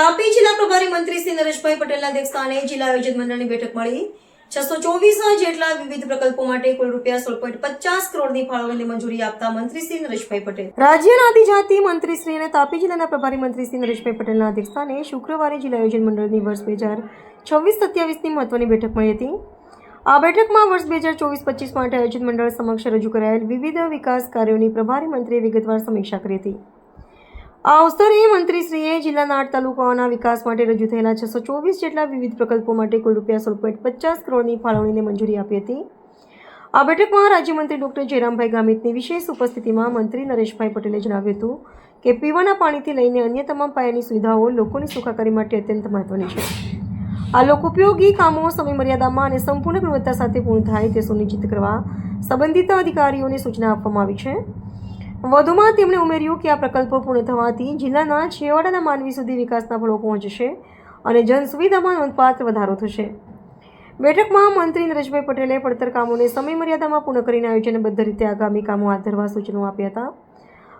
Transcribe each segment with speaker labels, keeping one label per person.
Speaker 1: તાપી જિલ્લા પ્રભારી મંત્રી શ્રી નરેશભાઈ પટેલના અધ્યક્ષસ્થાને જિલ્લા આયોજન મંડળની બેઠક મળી 624 જેટલા વિવિધ પ્રકલ્પો માટે કુલ રૂપિયા 16.50 કરોડની ફાળવણીની મંજૂરી આપતા મંત્રી શ્રી નરેશભાઈ પટેલ રાજ્યના આદિજાતિ મંત્રી શ્રી અને તાપી જિલ્લાના પ્રભારી મંત્રી શ્રી નરેશભાઈ પટેલના અધ્યક્ષસ્થાને શુક્રવારે જિલ્લા આયોજન મંડળની વર્ષ 2026-27ની મહત્વની બેઠક મળી હતી। આ બેઠકમાં વર્ષ 2024-25 માટે આયોજન મંડળ સમક્ષ રજૂ કરાયેલ વિવિધ વિકાસ કાર્યોની પ્રભારી મંત્રીએ વિગતવાર સમીક્ષા કરી હતી। આ અવસરે મંત્રીશ્રીએ જિલ્લાના 8 તાલુકાઓના વિકાસ માટે રજૂ થયેલા 624 જેટલા વિવિધ પ્રકલ્પો માટે કુલ રૂપિયા 16.50 કરોડની ફાળવણીને મંજૂરી આપી હતી। આ બેઠકમાં રાજ્યમંત્રી ડોક્ટર જયરામભાઈ ગામિતની વિશેષ ઉપસ્થિતિમાં મંત્રી નરેશભાઈ પટેલે જણાવ્યું હતું કે પીવાના પાણીથી લઈને અન્ય તમામ પાયાની સુવિધાઓ લોકોની સુખાકારી માટે અત્યંત મહત્વની છે। આ લોકોપયોગી કામો સમયમર્યાદામાં અને સંપૂર્ણ ગુણવત્તા સાથે પૂર્ણ થાય તે સુનિશ્ચિત કરવા સંબંધિત અધિકારીઓને સૂચના આપવામાં આવી છે। વધુમાં તેમણે ઉમેર્યું કે આ પ્રકલ્પો પૂર્ણ થવાથી જિલ્લાના છેવાડાના માનવી સુધી વિકાસના ફળો પહોંચશે અને જનસુવિધામાં નોંધપાત્ર વધારો થશે। બેઠકમાં મંત્રી નરેશભાઈ પટેલે પડતર કામોને સમયમર્યાદામાં પૂર્ણ કરીને આયોજનબદ્ધ રીતે આગામી કામો હાથ ધરવા સૂચનો આપ્યા હતા।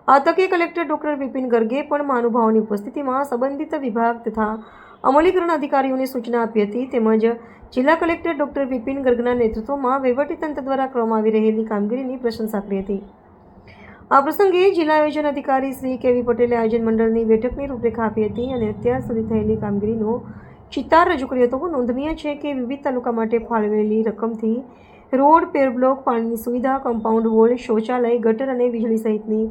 Speaker 1: આ તકે કલેક્ટર ડોક્ટર વિપિન ગર્ગે પણ મહાનુભાવોની ઉપસ્થિતિમાં સંબંધિત વિભાગ તથા અમલીકરણ અધિકારીઓને સૂચના આપી હતી। તેમજ જિલ્લા કલેક્ટર ડોક્ટર વિપિન ગર્ગના નેતૃત્વમાં વહીવટીતંત્ર દ્વારા કરવામાં આવી રહેલી કામગીરીની પ્રશંસા કરી હતી। આ પ્રસંગે જિલ્લા આયોજન અધિકારી શ્રી કેવી પટેલે આયોજન મંડળની બેઠકની રૂપરેખા આપી હતી અને અત્યાર સુધી થયેલી કામગીરીનો ચિતાર રજૂ કર્યો હતો। નોંધનીય છે કે વિવિધ તાલુકા માટે ફાળવેલી રકમથી રોડ, પેરબ્લોક, પાણીની સુવિધા, કમ્પાઉન્ડ વોલ, શૌચાલય, ગટર અને વીજળી સહિતની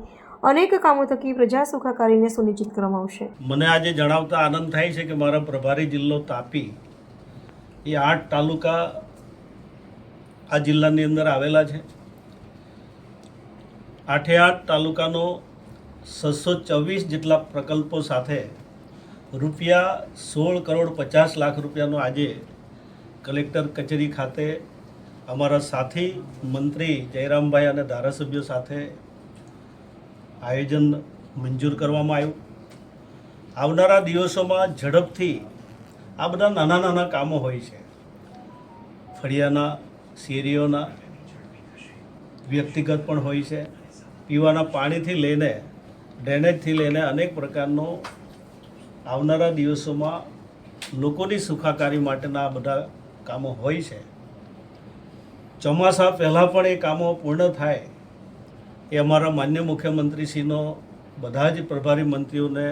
Speaker 1: અનેક કામો થકી પ્રજા સુખાકારીને સુનિશ્ચિત કરવામાં આવશે।
Speaker 2: મને આજે જણાવતા આનંદ થાય છે કે મારા પ્રભારી જિલ્લો તાપી એ 8 તાલુકા આ જિલ્લાની અંદર આવેલા છે। 8 તાલુકાનો 624 જેટલા પ્રકલ્પો સાથે રૂપિયા 16 કરોડ 50 લાખ રૂપિયાનો આજે કલેક્ટર કચેરી ખાતે અમારા સાથી મંત્રી જયરામભાઈ અને ધારાસભ્યો સાથે આયોજન મંજૂર કરવામાં આવ્યું। આવનારા દિવસોમાં ઝડપથી આ બધા નાના નાના કામો હોય છે, ફળિયાના, શેરીઓના, વ્યક્તિગત પણ હોય છે, પીવાના પાણીથી લઈને ડ્રેનેજથી લઈને અનેક પ્રકારનો આવનારા દિવસોમાં લોકોની સુખાકારી માટેના આ બધા કામો હોય છે। ચોમાસા પહેલાં પણ એ કામો પૂર્ણ થાય એ અમારા માન્ય મુખ્યમંત્રીશ્રીનો બધા જ પ્રભારી મંત્રીઓને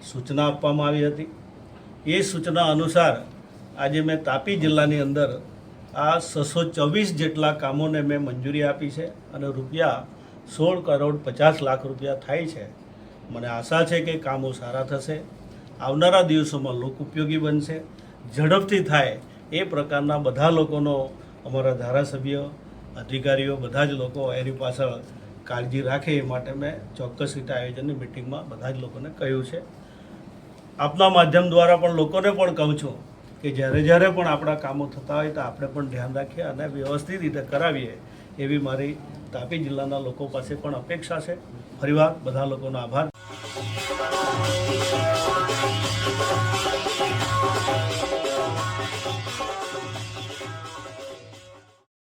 Speaker 2: સૂચના આપવામાં આવી હતી। એ સૂચના અનુસાર આજે મેં તાપી જિલ્લાની અંદર આ 624 જેટલા કામોને મેં મંજૂરી આપી છે અને રૂપિયા 16 કરોડ 50 લાખ રૂપિયા થાય છે। મને આશા છે કે કામો સારા થશે, આવનારા દિવસોમાં લોક ઉપયોગી બનશે, ઝડપથી થાય એ પ્રકારના બધા લોકોનો અમારા ધારાસભ્યો, અધિકારીઓ બધા જ લોકો એની પાછળ કાળજી રાખે એ માટે મેં ચોક્કસ રીતે આયોજનની મિટિંગમાં બધા જ લોકોને કહ્યું છે। આપના માધ્યમ દ્વારા પણ લોકોને પણ કહું છું કે જ્યારે પણ આપણા કામો થતા હોય તો આપણે પણ ધ્યાન રાખીએ અને વ્યવસ્થિત રીતે કરાવીએ એવી મારી તાપી જિલ્લાના લોકો પાસે પણ અપેક્ષા છે। ફરીવાર બધા લોકોનો આભાર।